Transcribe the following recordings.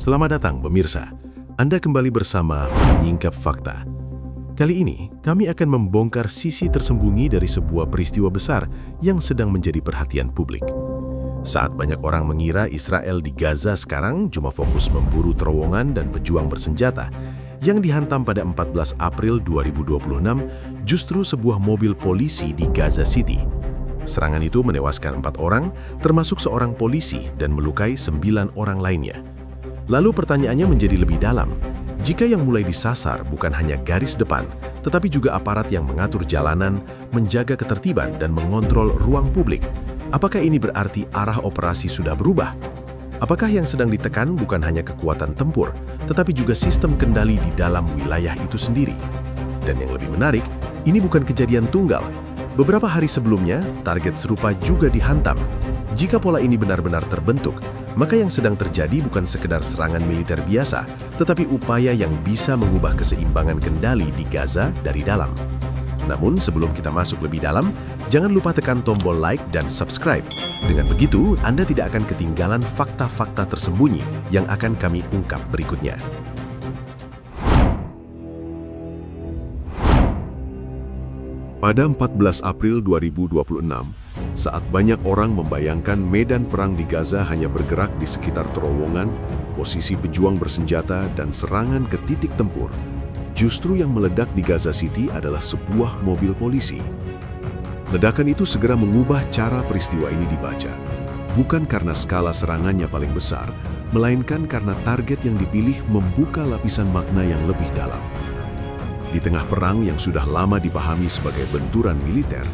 Selamat datang pemirsa. Anda kembali bersama Menyingkap Fakta. Kali ini, kami akan membongkar sisi tersembunyi dari sebuah peristiwa besar yang sedang menjadi perhatian publik. Saat banyak orang mengira Israel di Gaza sekarang cuma fokus memburu terowongan dan pejuang bersenjata, yang dihantam pada 14 April 2026 justru sebuah mobil polisi di Gaza City. Serangan itu menewaskan 4 orang, termasuk seorang polisi, dan melukai 9 orang lainnya. Lalu pertanyaannya menjadi lebih dalam. Jika yang mulai disasar bukan hanya garis depan, tetapi juga aparat yang mengatur jalanan, menjaga ketertiban, dan mengontrol ruang publik, apakah ini berarti arah operasi sudah berubah? Apakah yang sedang ditekan bukan hanya kekuatan tempur, tetapi juga sistem kendali di dalam wilayah itu sendiri? Dan yang lebih menarik, ini bukan kejadian tunggal. Beberapa hari sebelumnya, target serupa juga dihantam. Jika pola ini benar-benar terbentuk, maka yang sedang terjadi bukan sekedar serangan militer biasa, tetapi upaya yang bisa mengubah keseimbangan kendali di Gaza dari dalam. Namun sebelum kita masuk lebih dalam, jangan lupa tekan tombol like dan subscribe. Dengan begitu, Anda tidak akan ketinggalan fakta-fakta tersembunyi yang akan kami ungkap berikutnya. Pada 14 April 2026, saat banyak orang membayangkan medan perang di Gaza hanya bergerak di sekitar terowongan, posisi pejuang bersenjata, dan serangan ke titik tempur, justru yang meledak di Gaza City adalah sebuah mobil polisi. Ledakan itu segera mengubah cara peristiwa ini dibaca. Bukan karena skala serangannya paling besar, melainkan karena target yang dipilih membuka lapisan makna yang lebih dalam. Di tengah perang yang sudah lama dipahami sebagai benturan militer,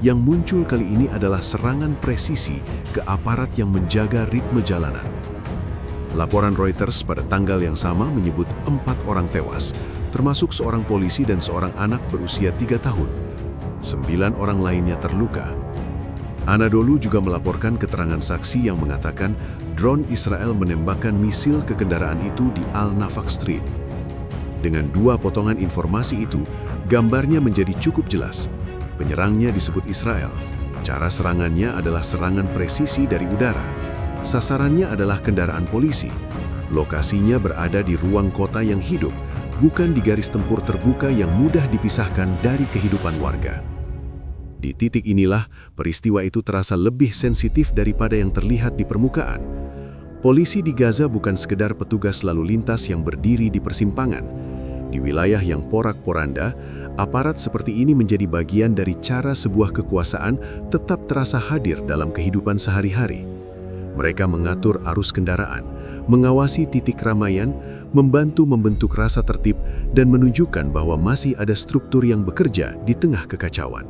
yang muncul kali ini adalah serangan presisi ke aparat yang menjaga ritme jalanan. Laporan Reuters pada tanggal yang sama menyebut 4 orang tewas, termasuk seorang polisi dan seorang anak berusia 3 tahun. 9 orang lainnya terluka. Anadolu juga melaporkan keterangan saksi yang mengatakan drone Israel menembakkan misil ke kendaraan itu di Al-Nafaq Street. Dengan 2 potongan informasi itu, gambarnya menjadi cukup jelas. Penyerangnya disebut Israel. Cara serangannya adalah serangan presisi dari udara. Sasarannya adalah kendaraan polisi. Lokasinya berada di ruang kota yang hidup, bukan di garis tempur terbuka yang mudah dipisahkan dari kehidupan warga. Di titik inilah, peristiwa itu terasa lebih sensitif daripada yang terlihat di permukaan. Polisi di Gaza bukan sekedar petugas lalu lintas yang berdiri di persimpangan. Di wilayah yang porak-poranda, aparat seperti ini menjadi bagian dari cara sebuah kekuasaan tetap terasa hadir dalam kehidupan sehari-hari. Mereka mengatur arus kendaraan, mengawasi titik keramaian, membantu membentuk rasa tertib, dan menunjukkan bahwa masih ada struktur yang bekerja di tengah kekacauan.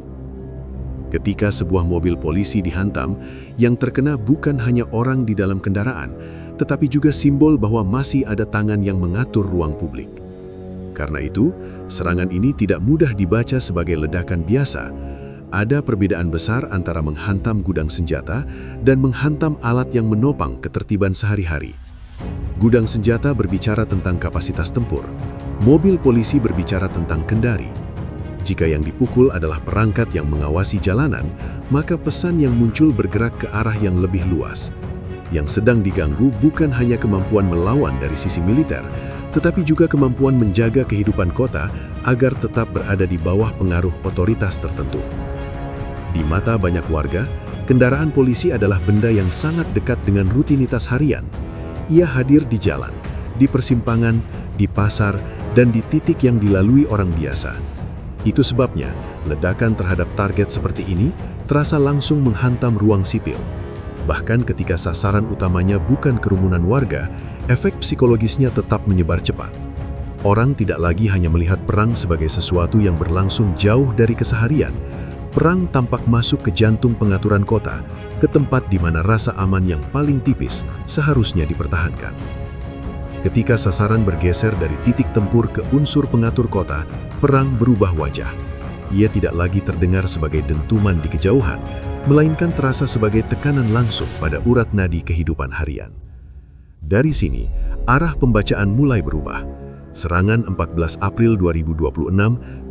Ketika sebuah mobil polisi dihantam, yang terkena bukan hanya orang di dalam kendaraan, tetapi juga simbol bahwa masih ada tangan yang mengatur ruang publik. Karena itu, serangan ini tidak mudah dibaca sebagai ledakan biasa. Ada perbedaan besar antara menghantam gudang senjata dan menghantam alat yang menopang ketertiban sehari-hari. Gudang senjata berbicara tentang kapasitas tempur, mobil polisi berbicara tentang kendari. Jika yang dipukul adalah perangkat yang mengawasi jalanan, maka pesan yang muncul bergerak ke arah yang lebih luas. Yang sedang diganggu bukan hanya kemampuan melawan dari sisi militer, tetapi juga kemampuan menjaga kehidupan kota agar tetap berada di bawah pengaruh otoritas tertentu. Di mata banyak warga, kendaraan polisi adalah benda yang sangat dekat dengan rutinitas harian. Ia hadir di jalan, di persimpangan, di pasar, dan di titik yang dilalui orang biasa. Itu sebabnya, ledakan terhadap target seperti ini terasa langsung menghantam ruang sipil. Bahkan ketika sasaran utamanya bukan kerumunan warga, efek psikologisnya tetap menyebar cepat. Orang tidak lagi hanya melihat perang sebagai sesuatu yang berlangsung jauh dari keseharian. Perang tampak masuk ke jantung pengaturan kota, ke tempat di mana rasa aman yang paling tipis seharusnya dipertahankan. Ketika sasaran bergeser dari titik tempur ke unsur pengatur kota, perang berubah wajah. Ia tidak lagi terdengar sebagai dentuman di kejauhan, melainkan terasa sebagai tekanan langsung pada urat nadi kehidupan harian. Dari sini, arah pembacaan mulai berubah. Serangan 14 April 2026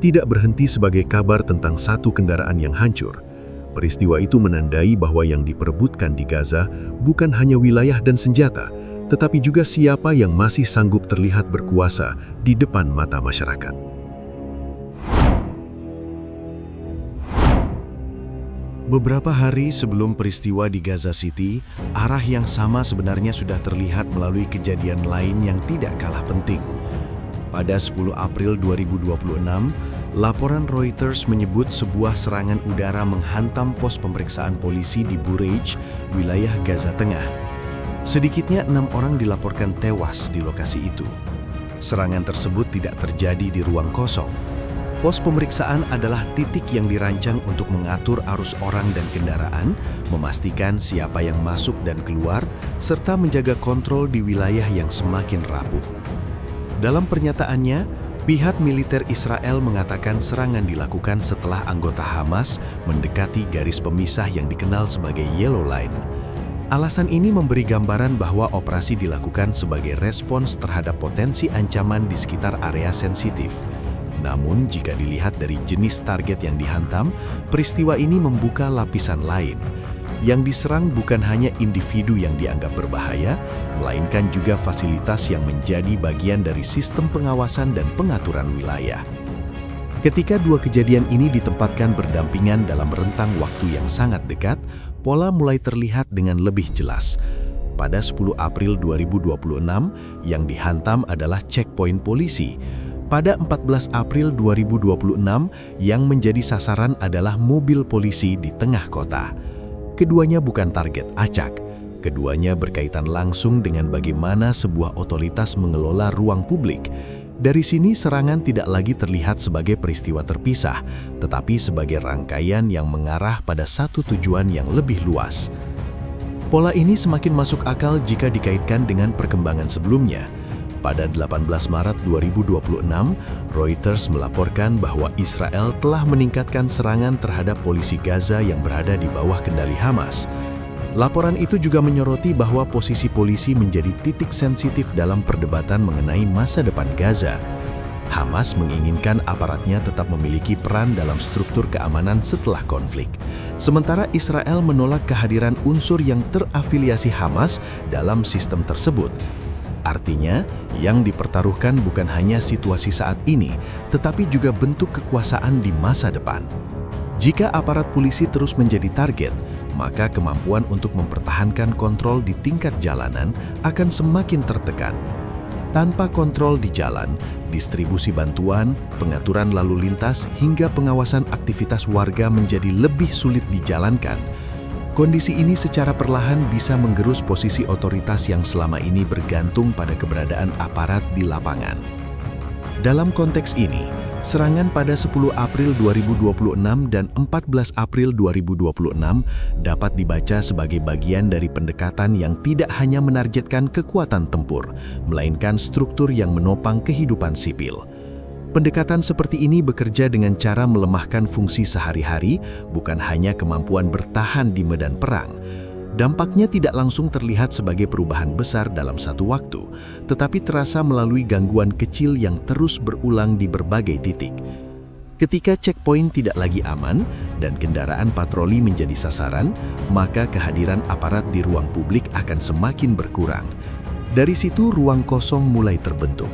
tidak berhenti sebagai kabar tentang satu kendaraan yang hancur. Peristiwa itu menandai bahwa yang diperebutkan di Gaza bukan hanya wilayah dan senjata, tetapi juga siapa yang masih sanggup terlihat berkuasa di depan mata masyarakat. Beberapa hari sebelum peristiwa di Gaza City, arah yang sama sebenarnya sudah terlihat melalui kejadian lain yang tidak kalah penting. Pada 10 April 2026, laporan Reuters menyebut sebuah serangan udara menghantam pos pemeriksaan polisi di Bureij, wilayah Gaza Tengah. Sedikitnya 6 orang dilaporkan tewas di lokasi itu. Serangan tersebut tidak terjadi di ruang kosong. Pos pemeriksaan adalah titik yang dirancang untuk mengatur arus orang dan kendaraan, memastikan siapa yang masuk dan keluar, serta menjaga kontrol di wilayah yang semakin rapuh. Dalam pernyataannya, pihak militer Israel mengatakan serangan dilakukan setelah anggota Hamas mendekati garis pemisah yang dikenal sebagai Yellow Line. Alasan ini memberi gambaran bahwa operasi dilakukan sebagai respons terhadap potensi ancaman di sekitar area sensitif. Namun, jika dilihat dari jenis target yang dihantam, peristiwa ini membuka lapisan lain. Yang diserang bukan hanya individu yang dianggap berbahaya, melainkan juga fasilitas yang menjadi bagian dari sistem pengawasan dan pengaturan wilayah. Ketika dua kejadian ini ditempatkan berdampingan dalam rentang waktu yang sangat dekat, pola mulai terlihat dengan lebih jelas. Pada 10 April 2026, yang dihantam adalah checkpoint polisi. Pada 14 April 2026, yang menjadi sasaran adalah mobil polisi di tengah kota. Keduanya bukan target acak. Keduanya berkaitan langsung dengan bagaimana sebuah otoritas mengelola ruang publik. Dari sini serangan tidak lagi terlihat sebagai peristiwa terpisah, tetapi sebagai rangkaian yang mengarah pada satu tujuan yang lebih luas. Pola ini semakin masuk akal jika dikaitkan dengan perkembangan sebelumnya. Pada 18 Maret 2026, Reuters melaporkan bahwa Israel telah meningkatkan serangan terhadap polisi Gaza yang berada di bawah kendali Hamas. Laporan itu juga menyoroti bahwa posisi polisi menjadi titik sensitif dalam perdebatan mengenai masa depan Gaza. Hamas menginginkan aparatnya tetap memiliki peran dalam struktur keamanan setelah konflik. Sementara Israel menolak kehadiran unsur yang terafiliasi Hamas dalam sistem tersebut. Artinya, yang dipertaruhkan bukan hanya situasi saat ini, tetapi juga bentuk kekuasaan di masa depan. Jika aparat polisi terus menjadi target, maka kemampuan untuk mempertahankan kontrol di tingkat jalanan akan semakin tertekan. Tanpa kontrol di jalan, distribusi bantuan, pengaturan lalu lintas, hingga pengawasan aktivitas warga menjadi lebih sulit dijalankan. Kondisi ini secara perlahan bisa menggerus posisi otoritas yang selama ini bergantung pada keberadaan aparat di lapangan. Dalam konteks ini, serangan pada 10 April 2026 dan 14 April 2026 dapat dibaca sebagai bagian dari pendekatan yang tidak hanya menargetkan kekuatan tempur, melainkan struktur yang menopang kehidupan sipil. Pendekatan seperti ini bekerja dengan cara melemahkan fungsi sehari-hari, bukan hanya kemampuan bertahan di medan perang. Dampaknya tidak langsung terlihat sebagai perubahan besar dalam satu waktu, tetapi terasa melalui gangguan kecil yang terus berulang di berbagai titik. Ketika checkpoint tidak lagi aman dan kendaraan patroli menjadi sasaran, maka kehadiran aparat di ruang publik akan semakin berkurang. Dari situ ruang kosong mulai terbentuk.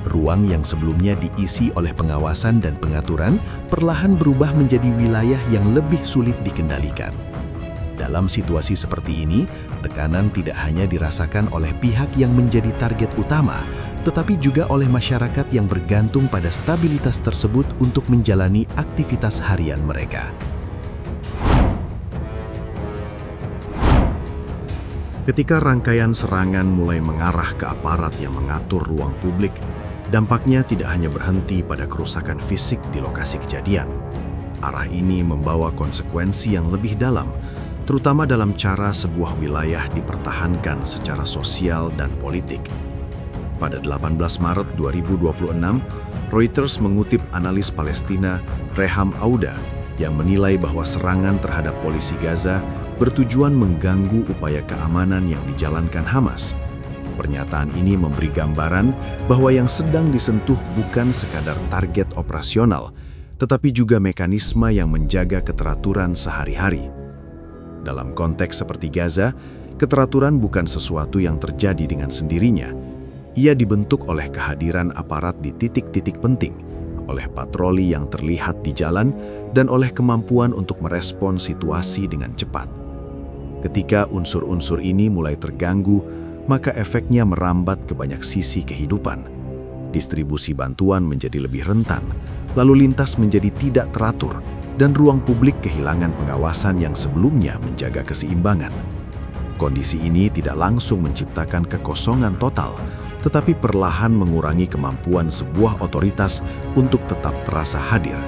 Ruang yang sebelumnya diisi oleh pengawasan dan pengaturan perlahan berubah menjadi wilayah yang lebih sulit dikendalikan. Dalam situasi seperti ini, tekanan tidak hanya dirasakan oleh pihak yang menjadi target utama, tetapi juga oleh masyarakat yang bergantung pada stabilitas tersebut untuk menjalani aktivitas harian mereka. Ketika rangkaian serangan mulai mengarah ke aparat yang mengatur ruang publik, dampaknya tidak hanya berhenti pada kerusakan fisik di lokasi kejadian. Arah ini membawa konsekuensi yang lebih dalam, terutama dalam cara sebuah wilayah dipertahankan secara sosial dan politik. Pada 18 Maret 2026, Reuters mengutip analis Palestina Reham Auda yang menilai bahwa serangan terhadap polisi Gaza bertujuan mengganggu upaya keamanan yang dijalankan Hamas. Pernyataan ini memberi gambaran bahwa yang sedang disentuh bukan sekadar target operasional, tetapi juga mekanisme yang menjaga keteraturan sehari-hari. Dalam konteks seperti Gaza, Keteraturan bukan sesuatu yang terjadi dengan sendirinya. Ia dibentuk oleh kehadiran aparat di titik-titik penting, oleh patroli yang terlihat di jalan, dan oleh kemampuan untuk merespon situasi dengan cepat. Ketika unsur-unsur ini mulai terganggu, maka efeknya merambat ke banyak sisi kehidupan. Distribusi bantuan menjadi lebih rentan, lalu lintas menjadi tidak teratur, dan ruang publik kehilangan pengawasan yang sebelumnya menjaga keseimbangan. Kondisi ini tidak langsung menciptakan kekosongan total, tetapi perlahan mengurangi kemampuan sebuah otoritas untuk tetap terasa hadir.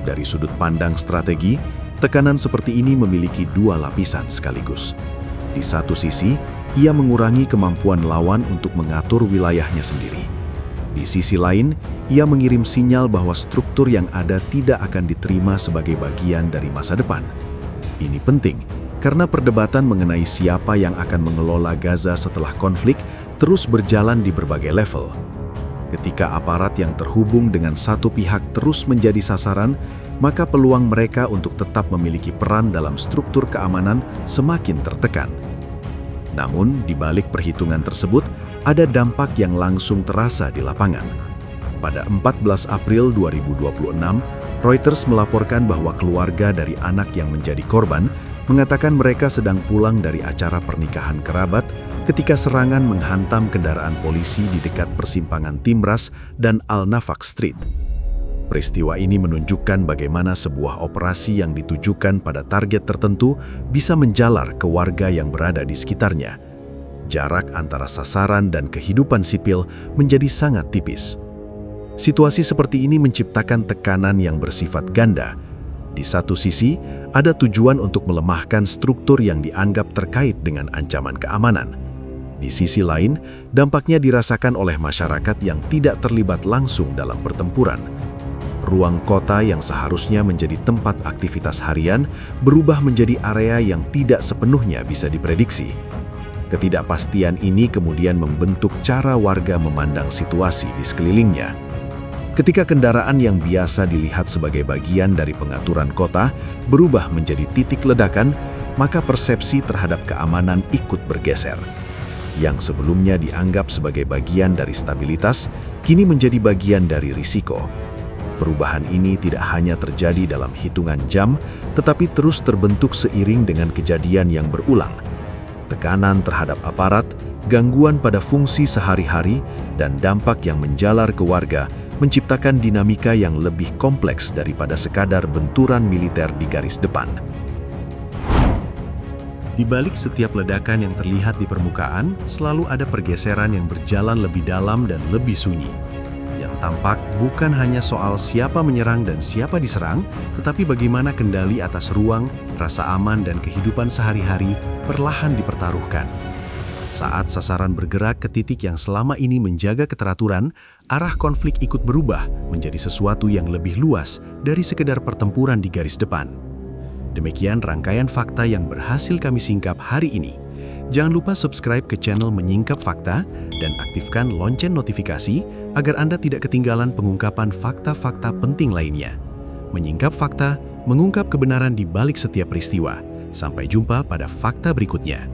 Dari sudut pandang strategi, tekanan seperti ini memiliki dua lapisan sekaligus. Di satu sisi, ia mengurangi kemampuan lawan untuk mengatur wilayahnya sendiri. Di sisi lain, ia mengirim sinyal bahwa struktur yang ada tidak akan diterima sebagai bagian dari masa depan. Ini penting, karena perdebatan mengenai siapa yang akan mengelola Gaza setelah konflik terus berjalan di berbagai level. Ketika aparat yang terhubung dengan satu pihak terus menjadi sasaran, maka peluang mereka untuk tetap memiliki peran dalam struktur keamanan semakin tertekan. Namun, di balik perhitungan tersebut, ada dampak yang langsung terasa di lapangan. Pada 14 April 2026, Reuters melaporkan bahwa keluarga dari anak yang menjadi korban mengatakan mereka sedang pulang dari acara pernikahan kerabat ketika serangan menghantam kendaraan polisi di dekat persimpangan Timras dan Al-Nafaq Street. Peristiwa ini menunjukkan bagaimana sebuah operasi yang ditujukan pada target tertentu bisa menjalar ke warga yang berada di sekitarnya. Jarak antara sasaran dan kehidupan sipil menjadi sangat tipis. Situasi seperti ini menciptakan tekanan yang bersifat ganda. Di satu sisi, ada tujuan untuk melemahkan struktur yang dianggap terkait dengan ancaman keamanan. Di sisi lain, dampaknya dirasakan oleh masyarakat yang tidak terlibat langsung dalam pertempuran. Ruang kota yang seharusnya menjadi tempat aktivitas harian berubah menjadi area yang tidak sepenuhnya bisa diprediksi. Ketidakpastian ini kemudian membentuk cara warga memandang situasi di sekelilingnya. Ketika kendaraan yang biasa dilihat sebagai bagian dari pengaturan kota berubah menjadi titik ledakan, maka persepsi terhadap keamanan ikut bergeser. Yang sebelumnya dianggap sebagai bagian dari stabilitas, kini menjadi bagian dari risiko. Perubahan ini tidak hanya terjadi dalam hitungan jam, tetapi terus terbentuk seiring dengan kejadian yang berulang. Tekanan terhadap aparat, gangguan pada fungsi sehari-hari, dan dampak yang menjalar ke warga menciptakan dinamika yang lebih kompleks daripada sekadar benturan militer di garis depan. Di balik setiap ledakan yang terlihat di permukaan, selalu ada pergeseran yang berjalan lebih dalam dan lebih sunyi. Yang tampak bukan hanya soal siapa menyerang dan siapa diserang, tetapi bagaimana kendali atas ruang, rasa aman, dan kehidupan sehari-hari perlahan dipertaruhkan. Saat sasaran bergerak ke titik yang selama ini menjaga keteraturan, arah konflik ikut berubah menjadi sesuatu yang lebih luas dari sekedar pertempuran di garis depan. Demikian rangkaian fakta yang berhasil kami singkap hari ini. Jangan lupa subscribe ke channel Menyingkap Fakta dan aktifkan lonceng notifikasi agar Anda tidak ketinggalan pengungkapan fakta-fakta penting lainnya. Menyingkap Fakta, mengungkap kebenaran di balik setiap peristiwa. Sampai jumpa pada fakta berikutnya.